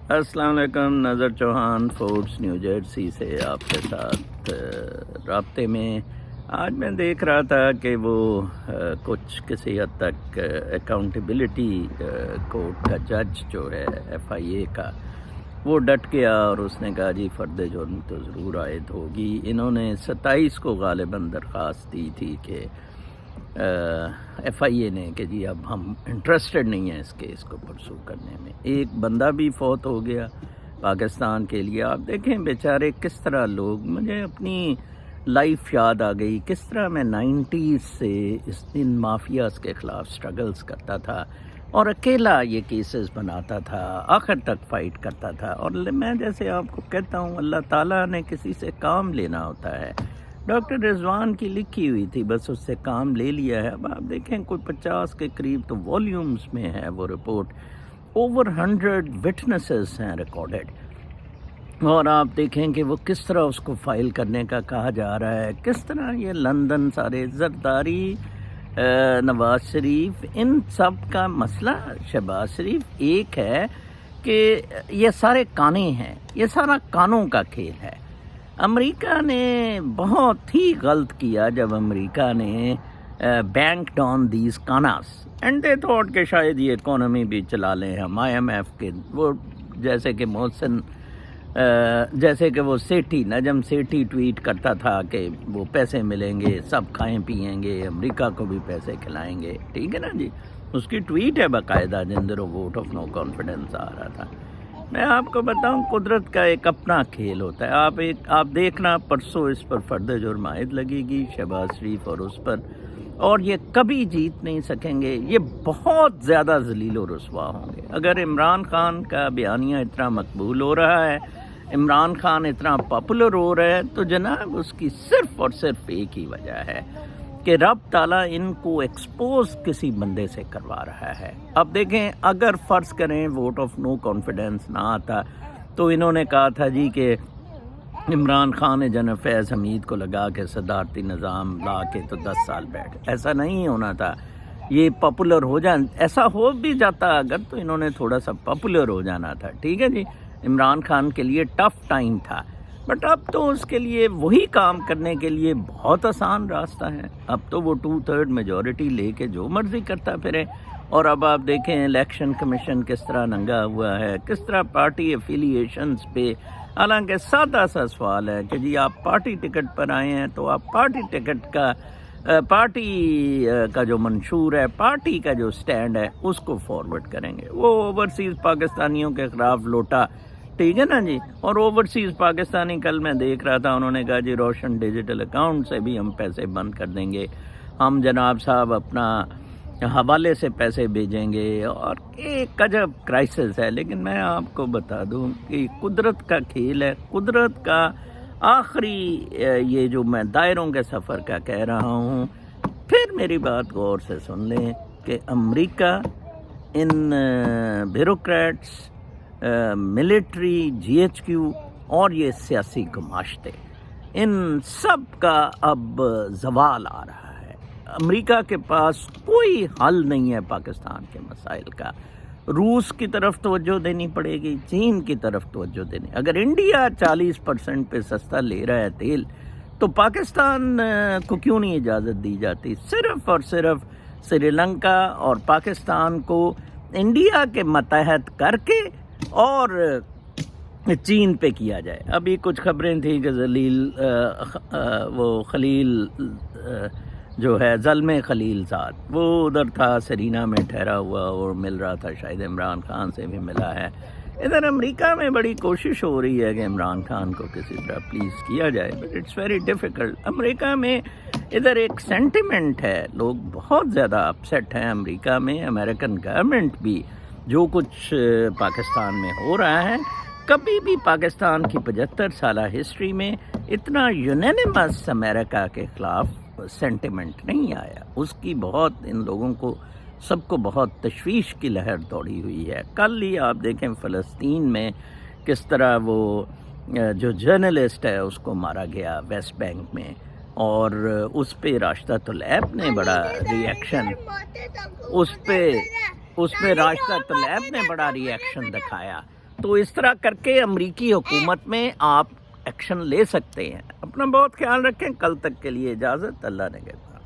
السلام علیکم، نظر چوہان فوربس نیو جرسی سے آپ کے ساتھ رابطے میں۔ آج میں دیکھ رہا تھا کہ وہ کچھ کسی حد تک اکاؤنٹیبلٹی کورٹ کا جج جو ہے FIA کا، وہ ڈٹ گیا اور اس نے کہا جی فرد جرم تو ضرور عائد ہوگی۔ انہوں نے 27 کو غالباً درخواست دی تھی کہ FIA نے کہ جی اب ہم انٹرسٹڈ نہیں ہیں اس کیس کو پرسو کرنے میں۔ ایک بندہ بھی فوت ہو گیا پاکستان کے لیے۔ آپ دیکھیں بیچارے کس طرح لوگ، مجھے اپنی لائف یاد آ گئی، کس طرح میں 90s سے ان مافیاز کے خلاف سٹرگلز کرتا تھا اور اکیلا یہ کیسز بناتا تھا، آخر تک فائٹ کرتا تھا۔ اور میں جیسے آپ کو کہتا ہوں، اللہ تعالیٰ نے کسی سے کام لینا ہوتا ہے۔ ڈاکٹر رضوان کی لکھی ہوئی تھی، بس اس سے کام لے لیا ہے۔ اب آپ دیکھیں کوئی 50 کے قریب تو والیومز میں ہے وہ رپورٹ، اوور 100 وٹنسز ہیں ریکارڈڈ، اور آپ دیکھیں کہ وہ کس طرح اس کو فائل کرنے کا کہا جا رہا ہے، کس طرح یہ لندن سارے زرداری، نواز شریف، ان سب کا مسئلہ شہباز شریف ایک ہے کہ یہ سارے کانے ہیں، یہ سارا کانوں کا کھیل ہے۔ امریکہ نے بہت ہی غلط کیا جب امریکہ نے بینکڈ آن دیز کاناس اینڈ دے تھاٹ کہ شاید یہ اکانومی بھی چلا لیں ہم IMF کے، وہ جیسے کہ محسن جیسے کہ وہ سیٹھی، نجم سیٹھی ٹویٹ کرتا تھا کہ وہ پیسے ملیں گے، سب کھائیں پئیں گے، امریکہ کو بھی پیسے کھلائیں گے، ٹھیک ہے نا جی۔ اس کی ٹویٹ ہے باقاعدہ جن دنوں ووٹ آف نو کانفیڈنس آ رہا تھا۔ میں آپ کو بتاؤں قدرت کا ایک اپنا کھیل ہوتا ہے۔ آپ دیکھنا پرسوں اس پر فرد جرم عائد لگے گی شہباز شریف اور اس پر، اور یہ کبھی جیت نہیں سکیں گے، یہ بہت زیادہ ذلیل و رسوا ہوں گے۔ اگر عمران خان کا بیانیہ اتنا مقبول ہو رہا ہے، عمران خان اتنا پاپولر ہو رہا ہے، تو جناب اس کی صرف اور صرف ایک ہی وجہ ہے کہ رب تعالیٰ ان کو ایکسپوز کسی بندے سے کروا رہا ہے۔ اب دیکھیں اگر فرض کریں ووٹ آف نو کانفیڈنس نہ آتا تو انہوں نے کہا تھا جی کہ عمران خان نے جنرل فیض حمید کو لگا کے صدارتی نظام لا کے تو 10 سال بیٹھ، ایسا نہیں ہونا تھا۔ یہ پاپولر ہو ایسا ہو بھی جاتا اگر تو انہوں نے تھوڑا سا پاپولر ہو جانا تھا، ٹھیک ہے جی۔ عمران خان کے لیے ٹف ٹائم تھا، بٹ اب تو اس کے لیے وہی کام کرنے کے لیے بہت آسان راستہ ہے۔ اب تو وہ 2/3 میجورٹی لے کے جو مرضی کرتا پھرے۔ اور اب آپ دیکھیں الیکشن کمیشن کس طرح ننگا ہوا ہے، کس طرح پارٹی ایفیلیشنز پہ، حالانکہ سادہ سا سوال ہے کہ جی آپ پارٹی ٹکٹ پر آئے ہیں تو آپ پارٹی ٹکٹ کا، پارٹی کا جو منشور ہے، پارٹی کا جو سٹینڈ ہے اس کو فارورڈ کریں گے۔ وہ اوورسیز پاکستانیوں کے خلاف لوٹا، ٹھیک ہے نا جی۔ اور اوورسیز پاکستانی، کل میں دیکھ رہا تھا انہوں نے کہا جی روشن ڈیجیٹل اکاؤنٹ سے بھی ہم پیسے بند کر دیں گے، ہم جناب صاحب اپنا حوالے سے پیسے بھیجیں گے، اور ایک عجب کرائسس ہے۔ لیکن میں آپ کو بتا دوں کہ قدرت کا کھیل ہے، قدرت کا آخری یہ جو میں دائروں کے سفر کا کہہ رہا ہوں، پھر میری بات غور سے سن لیں کہ امریکہ ان بیوروکریٹس، ملٹری، GHQ اور یہ سیاسی گماشتے، ان سب کا اب زوال آ رہا ہے۔ امریکہ کے پاس کوئی حل نہیں ہے پاکستان کے مسائل کا۔ روس کی طرف توجہ دینی پڑے گی، چین کی طرف توجہ دینی۔ اگر انڈیا 40% پہ سستا لے رہا ہے تیل، تو پاکستان کو کیوں نہیں اجازت دی جاتی؟ صرف اور صرف سری لنکا اور پاکستان کو انڈیا کے متحد کر کے اور چین پہ کیا جائے۔ ابھی کچھ خبریں تھیں کہ وہ خلیل جو ہے زلمے خلیل زاد، وہ ادھر تھا سرینا میں ٹھہرا ہوا اور مل رہا تھا، شاید عمران خان سے بھی ملا ہے۔ ادھر امریکہ میں بڑی کوشش ہو رہی ہے کہ عمران خان کو کسی طرح پلیز کیا جائے، بٹ اٹس ویری ڈیفیکلٹ۔ امریکہ میں ادھر ایک سینٹیمنٹ ہے، لوگ بہت زیادہ اپسیٹ ہیں امریکہ میں، امریکن گورنمنٹ بھی، جو کچھ پاکستان میں ہو رہا ہے۔ کبھی بھی پاکستان کی 75 سالہ ہسٹری میں اتنا یونینیمس امریکہ کے خلاف سینٹیمنٹ نہیں آیا۔ اس کی بہت ان لوگوں کو سب کو بہت تشویش کی لہر دوڑی ہوئی ہے۔ کل ہی آپ دیکھیں فلسطین میں کس طرح وہ جو جرنلسٹ ہے اس کو مارا گیا ویسٹ بینک میں، اور اس پہ راشدہ طلیب نے بڑا ریئیکشن، اس پہ راشدہ طلیب نے بڑا ریئیکشن دکھایا۔ تو اس طرح کر کے امریکی حکومت میں آپ ایکشن لے سکتے ہیں. اپنا بہت خیال رکھیں. کل تک کے لیے اجازت. اللہ نگہدار.